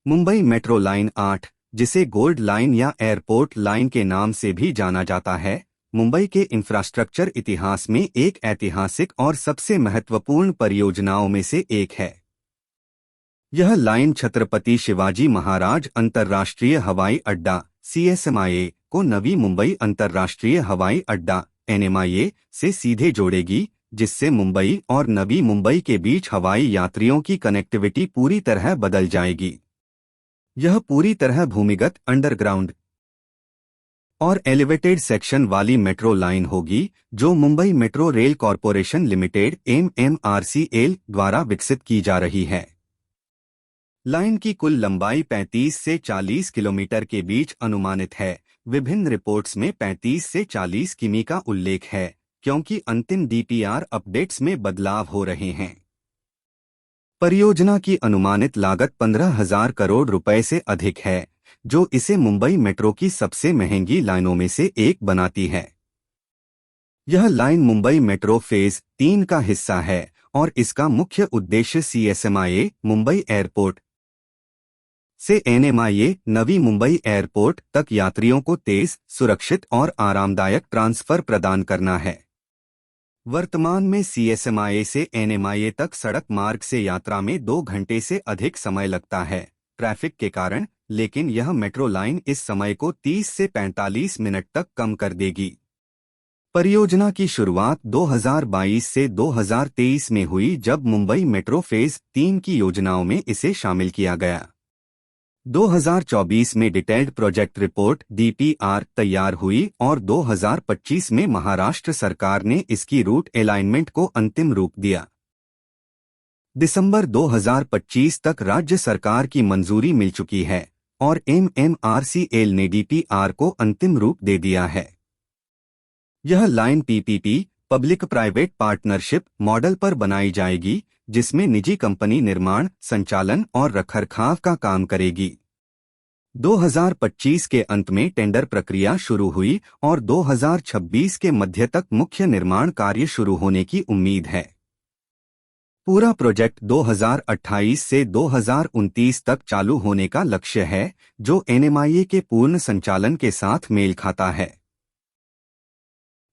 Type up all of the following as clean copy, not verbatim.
Mumbai metro line 8, जिसे gold line या airport line के नाम से भी जाना जाता है, मुंबई के इंफ्रास्ट्रक्चर इतिहास में एक ऐतिहासिक और सबसे महत्वपूर्ण परियोजनाओं में से एक है। यह लाइन छत्रपति शिवाजी महाराज अंतर्राष्ट्रीय हवाई अड्डा (CSMIA) को नवी मुंबई अंतर्राष्ट्रीय हवाई अड्डा (NMIA) से सीधे जोड़ेगी, जिससे मुंबई और नवी मुंबई के बीच हवाई यात्रियों की कनेक्टिविटी पूरी तरह बदल जाएगी। यह पूरी तरह भूमिगत, अंडरग्राउंड और एलिवेटेड सेक्शन वाली मेट्रो लाइन होगी, जो Mumbai metro rail corporation limited (MMRCL) द्वारा विकसित की जा रही है। लाइन की कुल लंबाई 35 से 40 किलोमीटर के बीच अनुमानित है। विभिन्न रिपोर्ट्स में 35 से 40 किमी का उल्लेख है, क्योंकि अंतिम DPR अपडेट्स में बदलाव हो रहे हैं। परियोजना की अनुमानित लागत 15,000 करोड़ रुपए से अधिक है, जो इसे मुंबई मेट्रो की सबसे महंगी लाइनों में से एक बनाती है। यह लाइन मुंबई मेट्रो फेज 3 का हिस्सा है और इसका मुख्य उद्देश्य CSMIA मुंबई एयरपोर्ट से NMIA नवी मुंबई एयरपोर्ट तक यात्रियों को तेज, सुरक्षित और आरामदायक ट्रांसफर प्रदान करना है। वर्तमान में CSMIA से NMIA तक सड़क मार्ग से यात्रा में 2 घंटे से अधिक समय लगता है ट्रैफिक के कारण, लेकिन यह मेट्रो लाइन इस समय को 30 से 45 मिनट तक कम कर देगी। परियोजना की शुरुआत 2022 से 2023 में हुई, जब मुंबई मेट्रो फेज 3 की योजनाओं में इसे शामिल किया गया। 2024 में डिटेल्ड प्रोजेक्ट रिपोर्ट DPR तैयार हुई और 2025 में महाराष्ट्र सरकार ने इसकी रूट अलाइनमेंट को अंतिम रूप दिया। दिसंबर 2025 तक राज्य सरकार की मंजूरी मिल चुकी है और MMRCL ने DPR को अंतिम रूप दे दिया है। यह line PPP public private partnership model पर बनाई जाएगी, जिसमें निजी कंपनी निर्माण, संचालन और रखरखाव का काम करेगी। 2025 के अंत में टेंडर प्रक्रिया शुरू हुई और 2026 के मध्य तक मुख्य निर्माण कार्य शुरू होने की उम्मीद है। पूरा प्रोजेक्ट 2028 से 2029 तक चालू होने का लक्ष्य है, जो NMIA के पूर्ण संचालन के साथ मेल खाता है।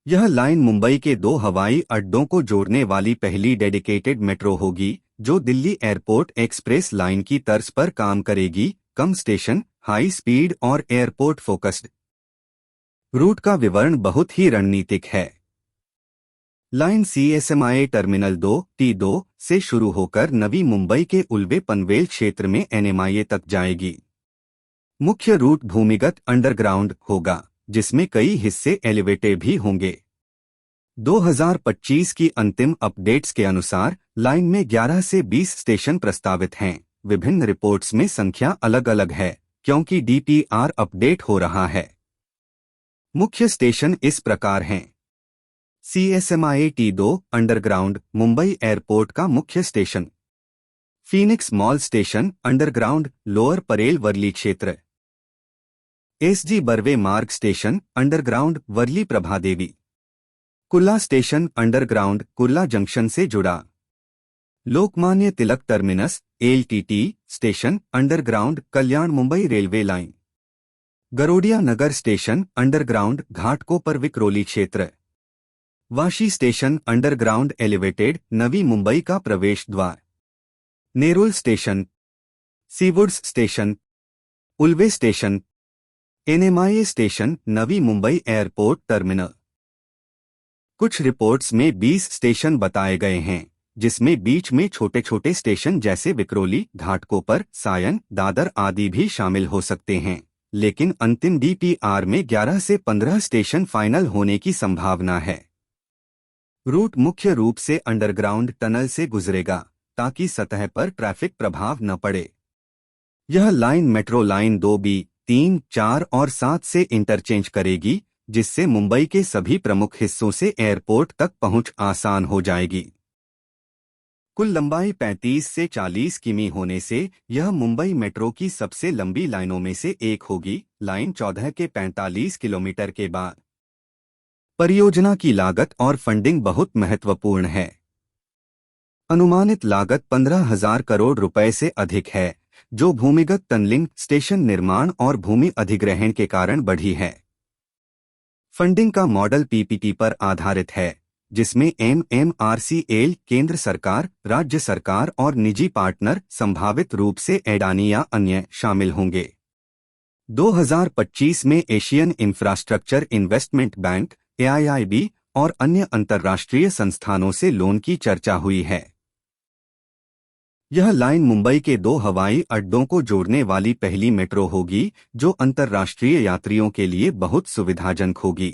यह लाइन मुंबई के 2 हवाई अड्डों को जोड़ने वाली पहली डेडिकेटेड मेट्रो होगी, जो दिल्ली एयरपोर्ट एक्सप्रेस लाइन की तर्ज पर काम करेगी, कम स्टेशन, हाई स्पीड और एयरपोर्ट फोकस्ड। रूट का विवरण बहुत ही रणनीतिक है। लाइन CSMIA टर्मिनल 2 T2 से शुरू होकर नवी मुंबई के उल्वे पनवेल क्षेत्र में NMIA तक जाएगी। मुख्य रूट भूमिगत, अंडरग्राउंड होगा, जिसमें कई हिस्से एलिवेटेड भी होंगे। 2025 की अंतिम अपडेट्स के अनुसार लाइन में 11 से 20 स्टेशन प्रस्तावित हैं। विभिन्न रिपोर्ट्स में संख्या अलग-अलग है, क्योंकि DPR अपडेट हो रहा है। मुख्य स्टेशन इस प्रकार हैं। CSMIA T2 underground Mumbai airport का मुख्य station. Phoenix mall station underground lower Parel Worli क्षेत्र। SG Barve Marg station underground Worli Prabhadevi. Kurla station underground Kurla junction से जुड़ा। Lokmanya Tilak terminus LTT station underground Kalyan Mumbai railway line. Garodia Nagar station underground Ghatkopar Vikhroli क्षेत्र। Vashi station underground elevated Navi Mumbai का प्रवेश द्वार। Nerul station, Seawoods station, Ulwe station, NMIA station Navi Mumbai airport terminal. कुछ रिपोर्ट्स में 20 station बताए गए हैं, जिसमें बीच में छोटे छोटे स्टेशन जैसे विक्रोली, घाटकोपर, सायन, दादर आदि भी शामिल हो सकते हैं, लेकिन अंतिम DPR में 11 से 15 स्टेशन फाइनल होने की संभावना है। रूट मुख्य रूप से अंडरग्राउंड टनल से गुजरेगा, ताकि सतह पर ट्रैफिक प्रभाव न पड़े। यह लाइन मेट्रो लाइन 2B, 3, 4 और 7 से इंटरचेंज करेगी, जिससे मुंबई के सभी प्रमुख हिस्सों से एयरपोर्ट तक पहुंच आसान हो जाएगी। कुल लंबाई 35 से 40 किमी होने से यह मुंबई मेट्रो की सबसे लंबी लाइनों में से एक होगी। लाइन 14 के 45 किलोमीटर के बाद। परियोजना की लागत और फंडिंग बहुत महत्वपूर्ण है। अनुमानित लागत 15,000 करोड़ रुपए से अधिक है, जो भूमिगत टनलिंग स्टेशन निर्माण और भूमि अधिग्रहण के कारण बढ़ी है। फंडिंग का मॉडल पीपीपी पर आधारित है, जिसमें एमएमआरसीएल केंद्र सरकार, राज्य सरकार और निजी पार्टनर संभावित रूप से अडानी या अन्य शामिल होंगे। 2025 में Asian infrastructure investment bank AIIB और अन्य अंतर्राष्ट्रीय संस्थानों से लोन की चर्चा हुई है। यह लाइन मुंबई के 2 हवाई अड्डों को जोड़ने वाली पहली मेट्रो होगी, जो अंतर्राष्ट्रीय यात्रियों के लिए बहुत सुविधाजनक होगी।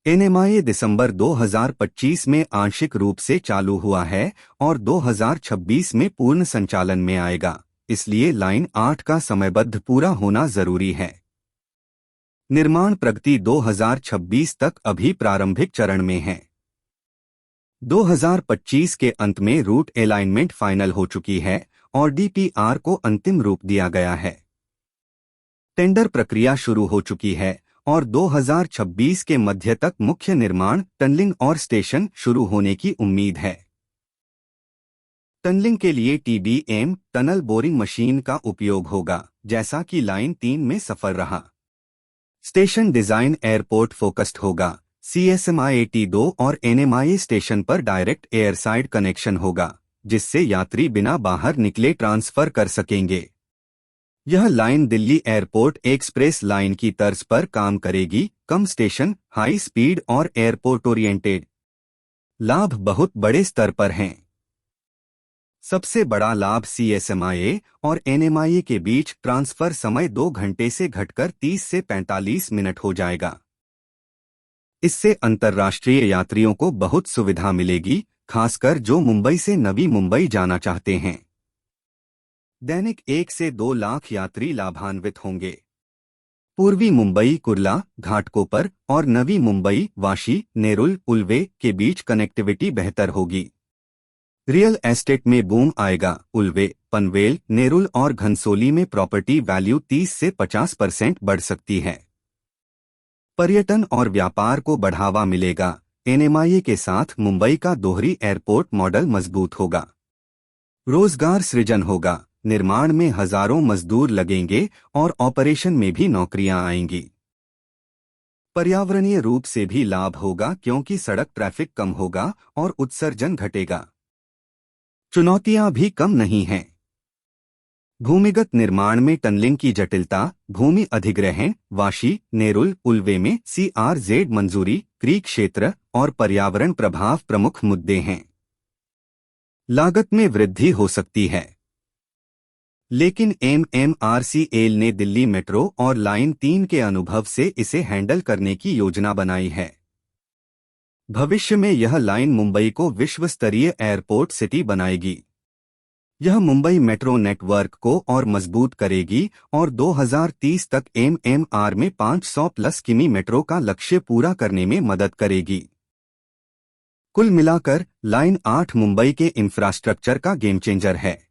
एनएमआईए दिसंबर 2025 में आंशिक रूप से चालू हुआ है और 2026 में पूर्ण संचालन में आएगा, इसलिए लाइन 8 का समयबद्ध पूरा होना जरूरी है। निर्माण प्रगति 2026 तक अभी प्रारंभिक चरण में है। 2025 के अंत में रूट अलाइनमेंट फाइनल हो चुकी है और डीपीआर को अंतिम रूप दिया गया है। टेंडर प्रक्रिया शुरू हो चुकी है और 2026 के मध्य तक मुख्य निर्माण, टनलिंग और स्टेशन शुरू होने की उम्मीद है। टनलिंग के लिए टीबीएम टनल बोरिंग मशीन का उपयोग होगा, जैसा कि लाइन 3 में सफल रहा। स्टेशन डिजाइन एयरपोर्ट फोकस्ड होगा। CSMIAT2 और NMIA स्टेशन पर डायरेक्ट एयरसाइड कनेक्शन होगा, जिससे यात्री बिना बाहर निकले ट्रांसफर कर सकेंगे। यह line Delhi airport express line की तर्ज पर काम करेगी, कम स्टेशन, हाई स्पीड और एयरपोर्ट ओरिएंटेड। लाभ बहुत बड़े स्तर पर हैं। सबसे बड़ा लाभ CSMIA और NMIA के बीच ट्रांसफर समय 2 घंटे से घटकर 30 से 45 मिनट हो जाएगा। इससे अंतर्राष्ट्रीय यात्रियों को बहुत सुविधा मिलेगी, खासकर जो मुंबई से नवी मुंबई जाना चाहते हैं। दैनिक 1 से 2 लाख यात्री लाभान्वित होंगे। पूर्वी मुंबई, कुर्ला, घाटकोपर और नवी मुंबई, वाशी, नेरुल, उल्वे के बीच कनेक्टिविटी बेहतर होगी। रियल एस्टेट में बूम आएगा। उल्वे, पनवेल, नेरुल और घनसोली में प्रॉपर्टी वैल्यू 30 से 50% बढ़ सकती है। पर्यटन और व्यापार को बढ़ावा मिलेगा। NMIA के साथ मुंबई का दोहरी एयरपोर्ट मॉडल मजबूत होगा। रोजगार सृजन होगा। निर्माण में हजारों मजदूर लगेंगे और ऑपरेशन में भी नौकरियां आएंगी। पर्यावरणीय रूप से भी लाभ होगा, क्योंकि सड़क ट्रैफिक कम होगा और उत्सर्जन घटेगा। चुनौतियां भी कम नहीं हैं। भूमिगत निर्माण में टनलिंग की जटिलता, भूमि अधिग्रहण, वाशी, नेरुल, उल्वे में CRZ मंजूरी, क्रीक क्षेत्र और पर्यावरण प्रभाव प्रमुख मुद्दे हैं। लागत में वृद्धि हो सकती है, लेकिन MMRCL ने दिल्ली मेट्रो और लाइन 3 के अनुभव से इसे हैंडल करने की योजना बनाई है। भविष्य में यह लाइन मुंबई को विश्व स्तरीय एयरपोर्ट सिटी बनाएगी। यह मुंबई मेट्रो नेटवर्क को और मजबूत करेगी और 2030 तक MMR में 500 प्लस किमी मेट्रो का लक्ष्य पूरा करने में मदद करेगी। कुल मिलाकर लाइन 8 मुंबई के इंफ्रास्ट्रक्चर का गेम चेंजर है।